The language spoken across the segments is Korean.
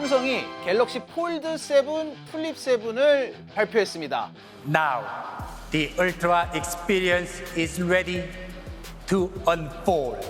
삼성이 갤럭시 폴드 7 플립 7을 발표했습니다. Now, the Ultra experience is ready to unfold.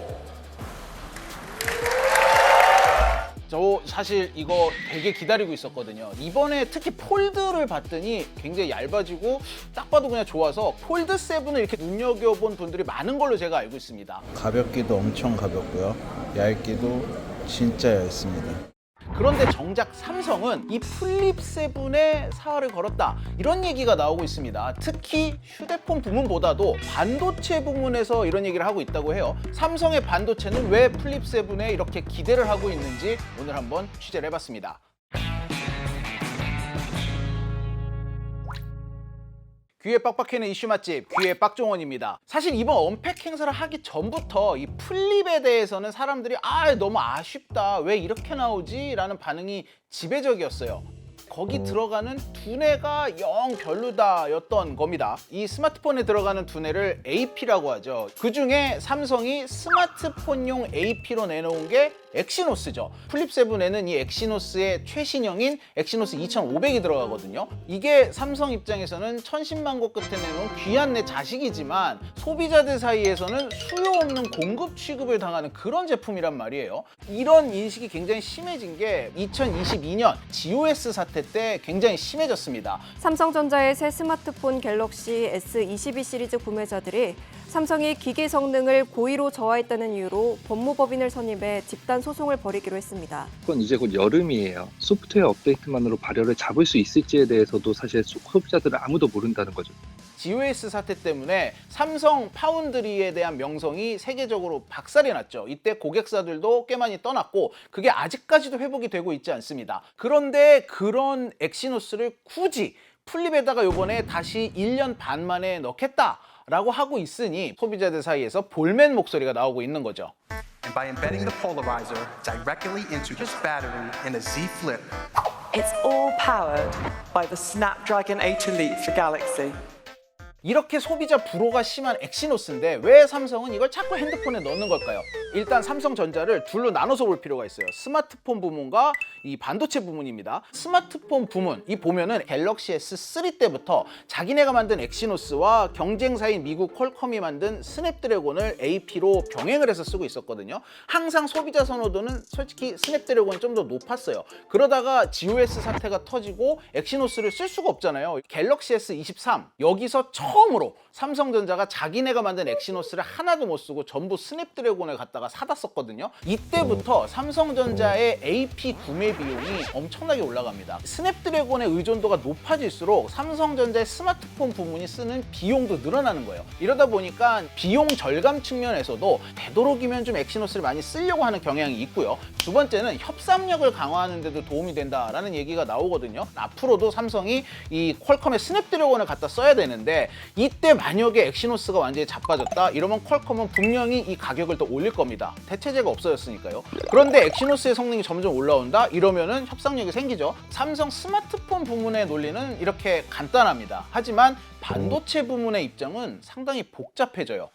저 사실 이거 되게 기다리고 있었거든요. 이번에 특히 폴드를 봤더니 굉장히 얇아지고 딱 봐도 그냥 좋아서 폴드 7을 이렇게 눈여겨본 분들이 많은 걸로 제가 알고 있습니다. 가볍기도 엄청 가볍고요. 얇기도 진짜 얇습니다. 그런데 정작 삼성은 이 플립 7에 사활을 걸었다, 이런 얘기가 나오고 있습니다. 특히 휴대폰 부문보다도 반도체 부문에서 이런 얘기를 하고 있다고 해요. 삼성의 반도체는 왜 플립 7에 이렇게 기대를 하고 있는지 오늘 한번 취재를 해봤습니다. 귀에 빡빡해는 이슈 맛집, 귀의 빡종원입니다. 사실 이번 언팩 행사를 하기 전부터 이 플립에 대해서는 사람들이 너무 아쉽다, 왜 이렇게 나오지? 라는 반응이 지배적이었어요. 거기 들어가는 두뇌가 영 별로다 였던 겁니다. 이 스마트폰에 들어가는 두뇌를 AP라고 하죠. 그 중에 삼성이 스마트폰용 AP로 내놓은 게 엑시노스죠. 플립 7에는 이 엑시노스의 최신형인 엑시노스 2500이 들어가거든요. 이게 삼성 입장에서는 천신만고 끝에 내놓은 귀한 내 자식이지만 소비자들 사이에서는 수요 없는 공급 취급을 당하는 그런 제품이란 말이에요. 이런 인식이 굉장히 심해진 게 2022년 GOS 사태 때 굉장히 심해졌습니다. 삼성전자의 새 스마트폰 갤럭시 S22 시리즈 구매자들이 삼성이 기기 성능을 고의로 저하했다는 이유로 법무법인을 선임해 집단 소송을 벌이기로 했습니다. 그건 이제 곧 여름이에요. 소프트웨어 업데이트만으로 발열을 잡을 수 있을지에 대해서도 사실 소비자들은 아무도 모른다는 거죠. GOS 사태 때문에 삼성 파운드리에 대한 명성이 세계적으로 박살이 났죠. 이때 고객사들도 꽤 많이 떠났고 그게 아직까지도 회복이 되고 있지 않습니다. 그런데 그런 엑시노스를 굳이 플립에다가 요번에 다시 1년 반 만에 넣겠다 라고 하고 있으니 소비자들 사이에서 볼멘 목소리가 나오고 있는 거죠. And by embedding the polarizer directly into this battery in a Z Flip, It's all powered by the Snapdragon 8 Elite for Galaxy. 이렇게 소비자 불호가 심한 엑시노스인데 왜 삼성은 이걸 자꾸 핸드폰에 넣는 걸까요? 일단 삼성전자를 둘로 나눠서 볼 필요가 있어요. 스마트폰 부문과 이 반도체 부문입니다. 스마트폰 부문, 이 보면은 갤럭시 S3 때부터 자기네가 만든 엑시노스와 경쟁사인 미국 퀄컴이 만든 스냅드래곤을 AP로 병행을 해서 쓰고 있었거든요. 항상 소비자 선호도는 솔직히 스냅드래곤이 좀 더 높았어요. 그러다가 GOS 사태가 터지고 엑시노스를 쓸 수가 없잖아요. 갤럭시 S23, 여기서 처음으로 삼성전자가 자기네가 만든 엑시노스를 하나도 못 쓰고 전부 스냅드래곤을 갖다가 사다 썼거든요. 이때부터 삼성전자의 AP 구매 비용이 엄청나게 올라갑니다. 스냅드래곤의 의존도가 높아질수록 삼성전자의 스마트폰 부문이 쓰는 비용도 늘어나는 거예요. 이러다 보니까 비용 절감 측면에서도 되도록이면 좀 엑시노스를 많이 쓰려고 하는 경향이 있고요. 두 번째는 협상력을 강화하는 데도 도움이 된다라는 얘기가 나오거든요. 앞으로도 삼성이 이 퀄컴의 스냅드래곤을 갖다 써야 되는데 이때 만약에 엑시노스가 완전히 자빠졌다 이러면 퀄컴은 분명히 이 가격을 더 올릴 겁니다. 대체제가 없어졌으니까요. 그런데 엑시노스의 성능이 점점 올라온다 이러면은 협상력이 생기죠. 삼성 스마트폰 부문의 논리는 이렇게 간단합니다. 하지만 반도체 부문의 입장은 상당히 복잡해져요.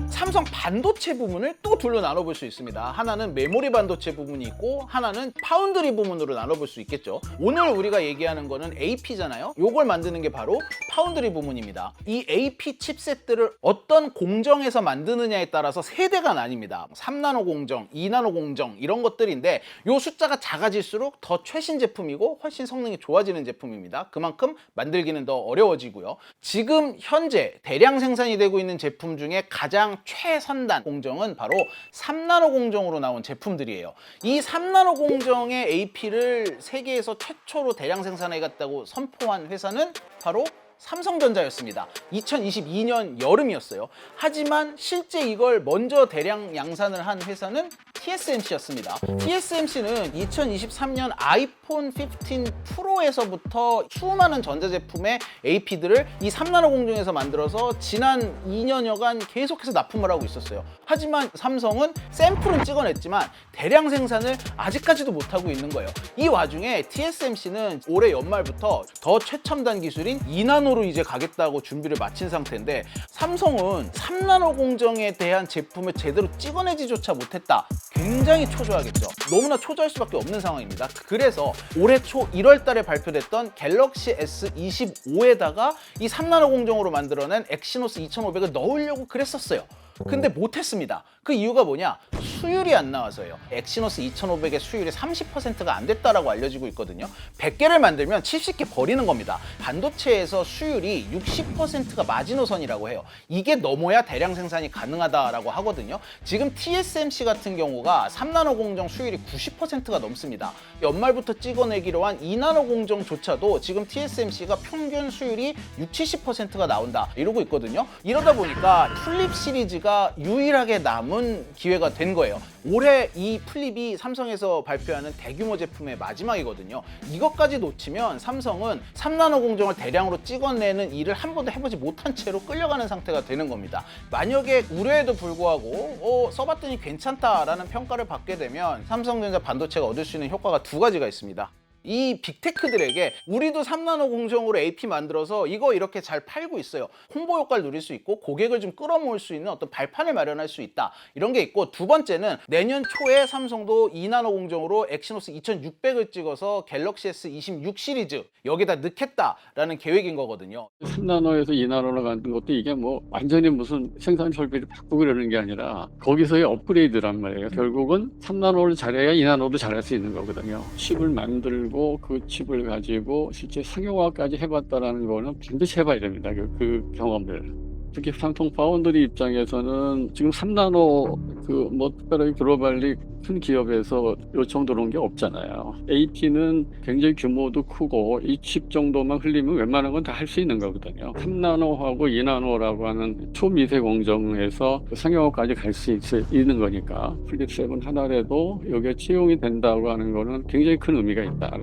삼성 반도체 부문을 또 둘로 나눠볼 수 있습니다. 하나는 메모리 반도체 부문이 있고 하나는 파운드리 부문으로 나눠볼 수 있겠죠. 오늘 우리가 얘기하는 거는 AP잖아요. 요걸 만드는 게 바로 파운드리 부문입니다. 이 AP 칩셋들을 어떤 공정에서 만드느냐에 따라서 세대가 나뉩니다. 3나노 공정, 2나노 공정 이런 것들인데 요 숫자가 작아질수록 더 최신 제품이고 훨씬 성능이 좋아지는 제품입니다. 그만큼 만들기는 더 어려워지고요. 지금 현재 대량 생산이 되고 있는 제품 중에 가장 최선단 공정은 바로 3나노 공정으로 나온 제품들이에요. 이 3나노 공정의 AP를 세계에서 최초로 대량 생산해갔다고 선포한 회사는 바로 삼성전자였습니다. 2022년 여름이었어요. 하지만 실제 이걸 먼저 대량 양산을 한 회사는 TSMC였습니다. TSMC는 2023년 아이폰 15 프로에서부터 수많은 전자제품의 AP들을 이 3나노 공정에서 만들어서 지난 2년여간 계속해서 납품을 하고 있었어요. 하지만 삼성은 샘플은 찍어냈지만 대량 생산을 아직까지도 못하고 있는 거예요. 이 와중에 TSMC는 올해 연말부터 더 최첨단 기술인 2나노로 이제 가겠다고 준비를 마친 상태인데, 삼성은 3나노 공정에 대한 제품을 제대로 찍어내지조차 못했다. 굉장히 초조하겠죠. 너무나 초조할 수밖에 없는 상황입니다. 그래서 올해 초 1월 달에 발표됐던 갤럭시 S25에다가 이 3나노 공정으로 만들어낸 엑시노스 2500을 넣으려고 그랬었어요. 근데 못했습니다. 그 이유가 뭐냐? 수율이 안 나와서예요. 엑시노스 2500의 수율이 30%가 안 됐다라고 알려지고 있거든요. 100개를 만들면 70개 버리는 겁니다. 반도체에서 수율이 60%가 마지노선이라고 해요. 이게 넘어야 대량 생산이 가능하다라고 하거든요. 지금 TSMC 같은 경우가 3나노 공정 수율이 90%가 넘습니다. 연말부터 찍어내기로 한 2나노 공정조차도 지금 TSMC가 평균 수율이 60~70%가 나온다 이러고 있거든요. 이러다 보니까 플립 시리즈가 유일하게 남은 기회가 된 거예요. 올해 이 플립이 삼성에서 발표하는 대규모 제품의 마지막이거든요. 이것까지 놓치면 삼성은 3나노 공정을 대량으로 찍어내는 일을 한 번도 해보지 못한 채로 끌려가는 상태가 되는 겁니다. 만약에 우려에도 불구하고 써봤더니 괜찮다라는 평가를 받게 되면 삼성전자 반도체가 얻을 수 있는 효과가 두 가지가 있습니다. 이 빅테크들에게 우리도 3나노 공정으로 AP 만들어서 이거 이렇게 잘 팔고 있어요. 홍보 효과를 누릴 수 있고 고객을 좀 끌어모을 수 있는 어떤 발판을 마련할 수 있다. 이런 게 있고, 두 번째는 내년 초에 삼성도 2나노 공정으로 엑시노스 2600을 찍어서 갤럭시 S26 시리즈 여기다 넣겠다라는 계획인 거거든요. 3나노에서 2나노로 가는 것도 이게 뭐 완전히 무슨 생산 설비를 바꾸고 그러는 게 아니라 거기서의 업그레이드란 말이에요. 결국은 3나노를 잘해야 2나노도 잘할 수 있는 거거든요. 칩을 만들고 그 칩을 가지고 실제 상용화까지 해봤다라는 거는 반드시 해봐야 됩니다. 그 경험을. 특히 삼성 파운드리 입장에서는 지금 3나노 뭐 특별하게 글로벌리 큰 기업에서 요청 들어온 게 없잖아요. AP는 굉장히 규모도 크고 이 칩 정도만 흘리면 웬만한 건 다 할 수 있는 거거든요. 3나노하고 2나노라고 하는 초미세 공정에서 상용화까지 갈 수 있는 거니까 플립 7 하나라도 여기에 채용이 된다고 하는 거는 굉장히 큰 의미가 있다.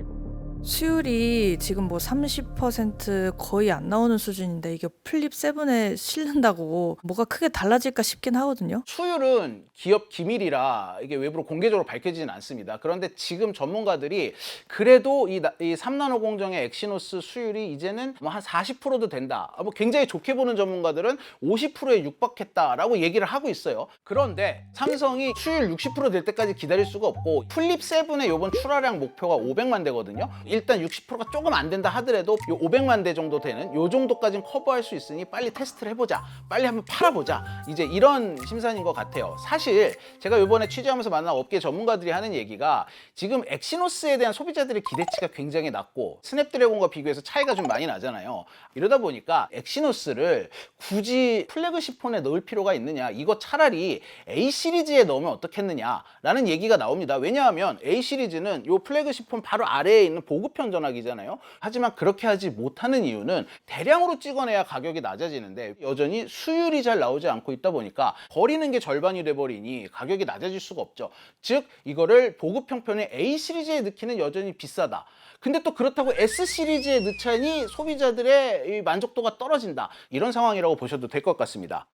수율이 지금 뭐 30% 거의 안 나오는 수준인데 이게 플립 7에 실른다고 뭐가 크게 달라질까 싶긴 하거든요. 수율은 기업 기밀이라 이게 외부로 공개적으로 밝혀지진 않습니다. 그런데 지금 전문가들이 그래도 이 3나노 공정의 엑시노스 수율이 이제는 뭐 한 40%도 된다. 뭐 굉장히 좋게 보는 전문가들은 50%에 육박했다라고 얘기를 하고 있어요. 그런데 삼성이 수율 60% 될 때까지 기다릴 수가 없고, 플립 7의 이번 출하량 목표가 500만 대거든요. 일단 60%가 조금 안 된다 하더라도 요 500만 대 정도 되는 요 정도까지는 커버할 수 있으니 빨리 테스트를 해보자, 빨리 한번 팔아보자, 이제 이런 심산인 것 같아요. 사실 제가 이번에 취재하면서 만난 업계 전문가들이 하는 얘기가, 지금 엑시노스에 대한 소비자들의 기대치가 굉장히 낮고 스냅드래곤과 비교해서 차이가 좀 많이 나잖아요. 이러다 보니까 엑시노스를 굳이 플래그십 폰에 넣을 필요가 있느냐, 이거 차라리 A 시리즈에 넣으면 어떻겠느냐라는 얘기가 나옵니다. 왜냐하면 A 시리즈는 요 플래그십 폰 바로 아래에 있는 보급형 전화기잖아요. 하지만 그렇게 하지 못하는 이유는 대량으로 찍어내야 가격이 낮아지는데 여전히 수율이 잘 나오지 않고 있다 보니까 버리는 게 절반이 돼버리니 가격이 낮아질 수가 없죠. 즉 이거를 보급형 편의 A 시리즈에 넣기는 여전히 비싸다. 근데 또 그렇다고 S 시리즈에 넣자니 소비자들의 만족도가 떨어진다. 이런 상황이라고 보셔도 될 것 같습니다.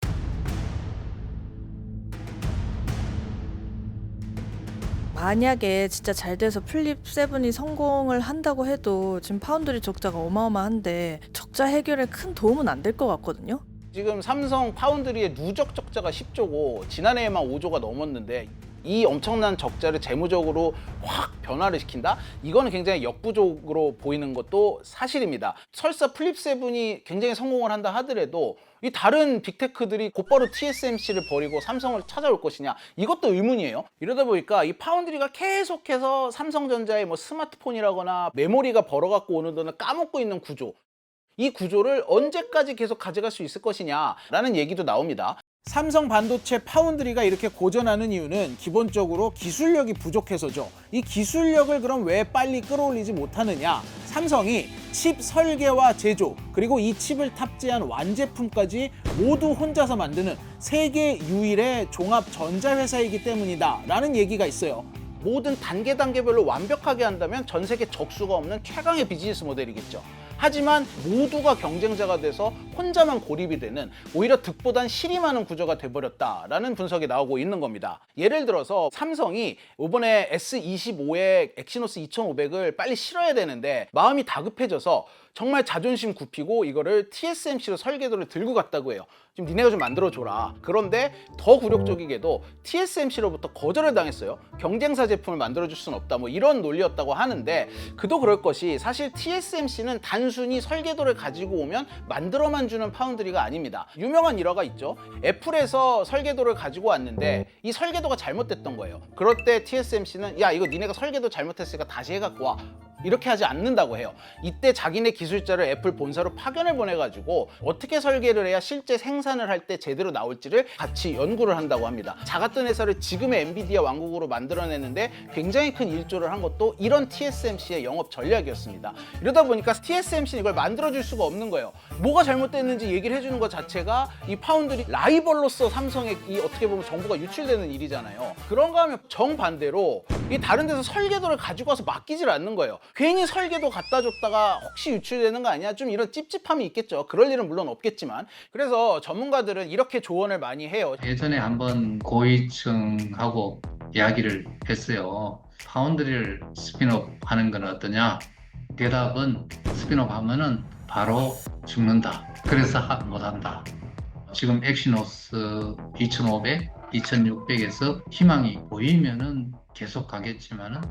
만약에 진짜 잘 돼서 플립 7이 성공을 한다고 해도 지금 파운드리 적자가 어마어마한데 적자 해결에 큰 도움은 안 될 것 같거든요. 지금 삼성 파운드리의 누적 적자가 10조고 지난해에만 5조가 넘었는데 이 엄청난 적자를 재무적으로 확 변화를 시킨다? 이거는 굉장히 역부족으로 보이는 것도 사실입니다. 설사 플립 7이 굉장히 성공을 한다 하더라도 이 다른 빅테크들이 곧바로 TSMC를 버리고 삼성을 찾아올 것이냐, 이것도 의문이에요. 이러다 보니까 이 파운드리가 계속해서 삼성전자의 뭐 스마트폰이라거나 메모리가 벌어갖고 오는 돈을 까먹고 있는 구조, 이 구조를 언제까지 계속 가져갈 수 있을 것이냐라는 얘기도 나옵니다. 삼성 반도체 파운드리가 이렇게 고전하는 이유는 기본적으로 기술력이 부족해서죠. 이 기술력을 그럼 왜 빨리 끌어올리지 못하느냐? 삼성이 칩 설계와 제조, 그리고 이 칩을 탑재한 완제품까지 모두 혼자서 만드는 세계 유일의 종합 전자회사이기 때문이다 라는 얘기가 있어요. 모든 단계별로 완벽하게 한다면 전 세계 적수가 없는 최강의 비즈니스 모델이겠죠. 하지만 모두가 경쟁자가 돼서 혼자만 고립이 되는, 오히려 득보단 실이 많은 구조가 돼버렸다라는 분석이 나오고 있는 겁니다. 예를 들어서 삼성이 이번에 S25의 엑시노스 2500을 빨리 실어야 되는데 마음이 다급해져서 정말 자존심 굽히고 이거를 TSMC로 설계도를 들고 갔다고 해요. 지금 니네가 좀 만들어줘라. 그런데 더 굴욕적이게도 TSMC로부터 거절을 당했어요. 경쟁사 제품을 만들어줄 수는 없다, 뭐 이런 논리였다고 하는데, 그도 그럴 것이 사실 TSMC는 단순히 설계도를 가지고 오면 만들어만 주는 파운드리가 아닙니다. 유명한 일화가 있죠. 애플에서 설계도를 가지고 왔는데 이 설계도가 잘못됐던 거예요. 그럴 때 TSMC는 야, 이거 니네가 설계도 잘못했으니까 다시 해갖고 와, 이렇게 하지 않는다고 해요. 이때 자기네 기술자를 애플 본사로 파견을 보내가지고 어떻게 설계를 해야 실제 생산을 할 때 제대로 나올지를 같이 연구를 한다고 합니다. 작았던 회사를 지금의 엔비디아 왕국으로 만들어냈는데 굉장히 큰 일조를 한 것도 이런 TSMC의 영업 전략이었습니다. 이러다 보니까 TSMC는 이걸 만들어줄 수가 없는 거예요. 뭐가 잘못됐는지 얘기를 해주는 것 자체가 이 파운드리 라이벌로서 삼성에 이 어떻게 보면 정보가 유출되는 일이잖아요. 그런가 하면 정반대로 이 다른 데서 설계도를 가지고 와서 맡기질 않는 거예요. 괜히 설계도 갖다 줬다가 혹시 유출되는 거 아니야? 좀 이런 찝찝함이 있겠죠. 그럴 일은 물론 없겠지만. 그래서 전문가들은 이렇게 조언을 많이 해요. 예전에 한번 고위층하고 이야기를 했어요. 파운드리를 스핀업 하는 건 어떠냐? 대답은 스핀업 하면은 바로 죽는다. 그래서 못한다. 지금 엑시노스 2500, 2600에서 희망이 보이면은 계속 가겠지만은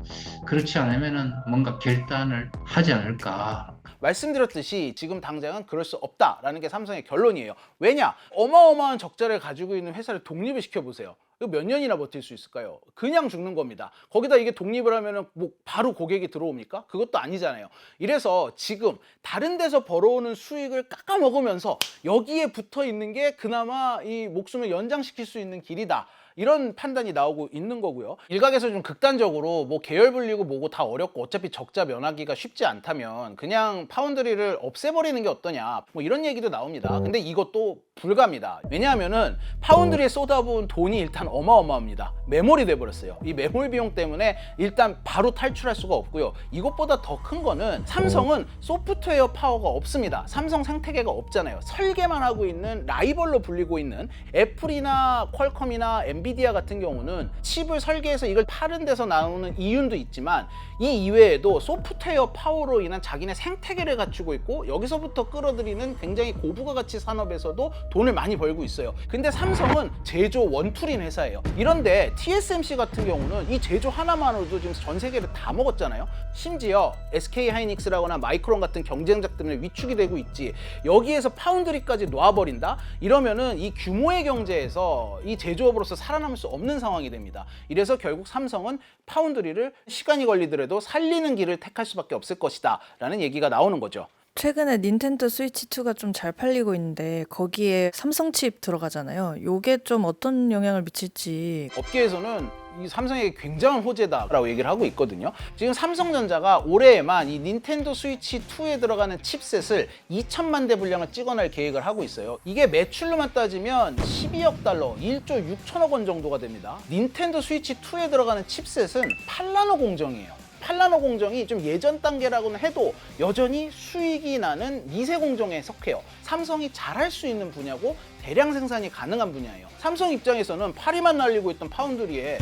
그렇지 않으면은 뭔가 결단을 하지 않을까. 말씀드렸듯이 지금 당장은 그럴 수 없다라는 게 삼성의 결론이에요. 왜냐? 어마어마한 적자를 가지고 있는 회사를 독립을 시켜보세요. 이거 몇 년이나 버틸 수 있을까요? 그냥 죽는 겁니다. 거기다 이게 독립을 하면은 뭐 바로 고객이 들어옵니까? 그것도 아니잖아요. 이래서 지금 다른 데서 벌어오는 수익을 깎아 먹으면서 여기에 붙어 있는 게 그나마 이 목숨을 연장시킬 수 있는 길이다. 이런 판단이 나오고 있는 거고요. 일각에서 좀 극단적으로 뭐 계열 분리고 뭐고 다 어렵고 어차피 적자 면하기가 쉽지 않다면 그냥 파운드리를 없애버리는 게 어떠냐, 뭐 이런 얘기도 나옵니다. 근데 이것도 불가합니다. 왜냐하면은 파운드리에 쏟아부은 돈이 일단 어마어마합니다. 메모리 돼버렸어요. 이 메모리 비용 때문에 일단 바로 탈출할 수가 없고요. 이것보다 더 큰 거는 삼성은 소프트웨어 파워가 없습니다. 삼성 생태계가 없잖아요. 설계만 하고 있는 라이벌로 불리고 있는 애플이나 퀄컴이나 엔비디아 같은 경우는 칩을 설계해서 이걸 파는 데서 나오는 이윤도 있지만 이 이외에도 소프트웨어 파워로 인한 자기네 생태계를 갖추고 있고 여기서부터 끌어들이는 굉장히 고부가 가치 산업에서도 돈을 많이 벌고 있어요. 근데 삼성은 제조 원툴인 회사예요. 이런데 TSMC 같은 경우는 이 제조 하나만으로도 지금 전 세계를 다 먹었잖아요. 심지어 SK 하이닉스라거나 마이크론 같은 경쟁작 때문에 위축이 되고 있지, 여기에서 파운드리까지 놓아버린다? 이러면은 이 규모의 경제에서 이 제조업으로서 살아남을 수 없는 상황이 됩니다. 이래서 결국 삼성은 파운드리를 시간이 걸리더라도 살리는 길을 택할 수밖에 없을 것이다 라는 얘기가 나오는 거죠. 최근에 닌텐도 스위치 2가 좀 잘 팔리고 있는데 거기에 삼성 칩 들어가잖아요. 요게 좀 어떤 영향을 미칠지. 업계에서는 이 삼성에게 굉장한 호재다라고 얘기를 하고 있거든요. 지금 삼성전자가 올해에만 이 닌텐도 스위치 2에 들어가는 칩셋을 2천만 대 분량을 찍어낼 계획을 하고 있어요. 이게 매출로만 따지면 12억 달러, 1조 6천억 원 정도가 됩니다. 닌텐도 스위치 2에 들어가는 칩셋은 8나노 공정이에요. 8나노 공정이 좀 예전 단계라고는 해도 여전히 수익이 나는 미세 공정에 속해요. 삼성이 잘할 수 있는 분야고 대량 생산이 가능한 분야예요. 삼성 입장에서는 파리만 날리고 있던 파운드리에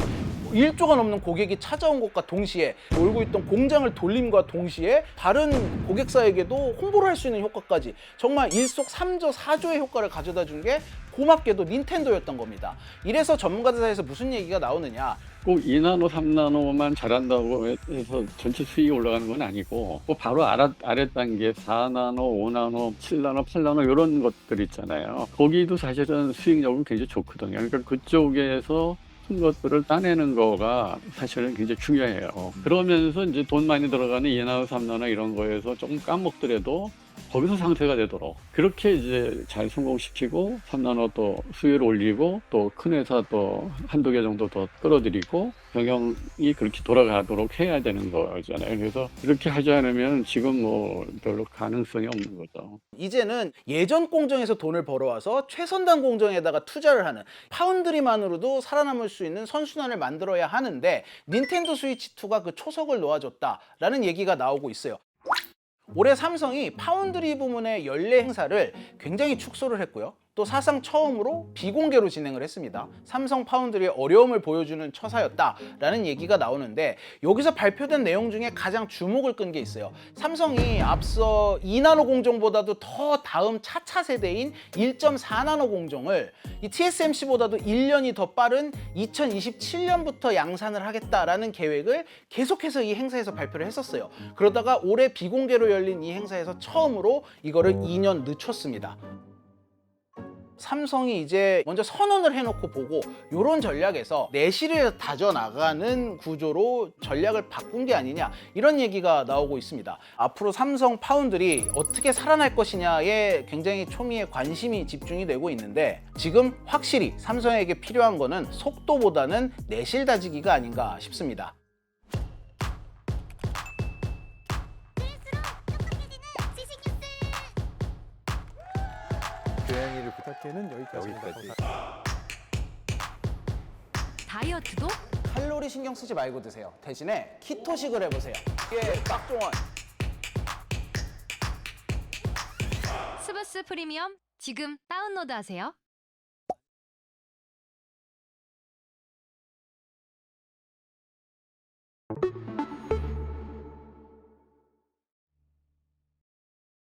1조가 넘는 고객이 찾아온 것과 동시에 놀고 있던 공장을 돌림과 동시에 다른 고객사에게도 홍보를 할 수 있는 효과까지 정말 일석삼조 4조의 효과를 가져다 준 게 고맙게도 닌텐도였던 겁니다. 이래서 전문가들 사이에서 무슨 얘기가 나오느냐, 꼭 2나노, 3나노만 잘한다고 해서 전체 수익이 올라가는 건 아니고 뭐 바로 아래 단계 4나노, 5나노, 7나노, 8나노 이런 것들 있잖아요. 거기도 사실은 수익력은 굉장히 좋거든요. 그러니까 그쪽에서 큰 것들을 따내는 거가 사실은 굉장히 중요해요. 그러면서 이제 돈 많이 들어가는 2나노, 3나노 이런 거에서 조금 까먹더라도 거기서 상쇄가 되도록 그렇게 이제 잘 성공시키고 3나노 또 수율 올리고 또 큰 회사 또 한두 개 정도 더 끌어들이고 경영이 그렇게 돌아가도록 해야 되는 거잖아요. 그래서 그렇게 하지 않으면 지금 뭐 별로 가능성이 없는 거죠. 이제는 예전 공정에서 돈을 벌어와서 최선단 공정에다가 투자를 하는 파운드리만으로도 살아남을 수 있는 선순환을 만들어야 하는데 닌텐도 스위치2가 그 초석을 놓아줬다라는 얘기가 나오고 있어요. 올해 삼성이 파운드리 부문의 연례 행사를 굉장히 축소를 했고요. 또 사상 처음으로 비공개로 진행을 했습니다. 삼성 파운드리의 어려움을 보여주는 처사였다라는 얘기가 나오는데 여기서 발표된 내용 중에 가장 주목을 끈 게 있어요. 삼성이 앞서 2나노 공정보다도 더 다음 차차 세대인 1.4나노 공정을 이 TSMC보다도 1년이 더 빠른 2027년부터 양산을 하겠다라는 계획을 계속해서 이 행사에서 발표를 했었어요. 그러다가 올해 비공개로 열린 이 행사에서 처음으로 이거를 2년 늦췄습니다. 삼성이 이제 먼저 선언을 해놓고 보고 이런 전략에서 내실을 다져나가는 구조로 전략을 바꾼 게 아니냐 이런 얘기가 나오고 있습니다. 앞으로 삼성 파운드리 어떻게 살아날 것이냐에 굉장히 초미의 관심이 집중이 되고 있는데 지금 확실히 삼성에게 필요한 거는 속도보다는 내실 다지기가 아닌가 싶습니다. 고양이를 부탁해는 여기까지입니다. 다이어트도? 칼로리 신경 쓰지 말고 드세요. 대신에 키토식을 해보세요. 이게 빡종원. 스브스 프리미엄 지금 다운로드하세요.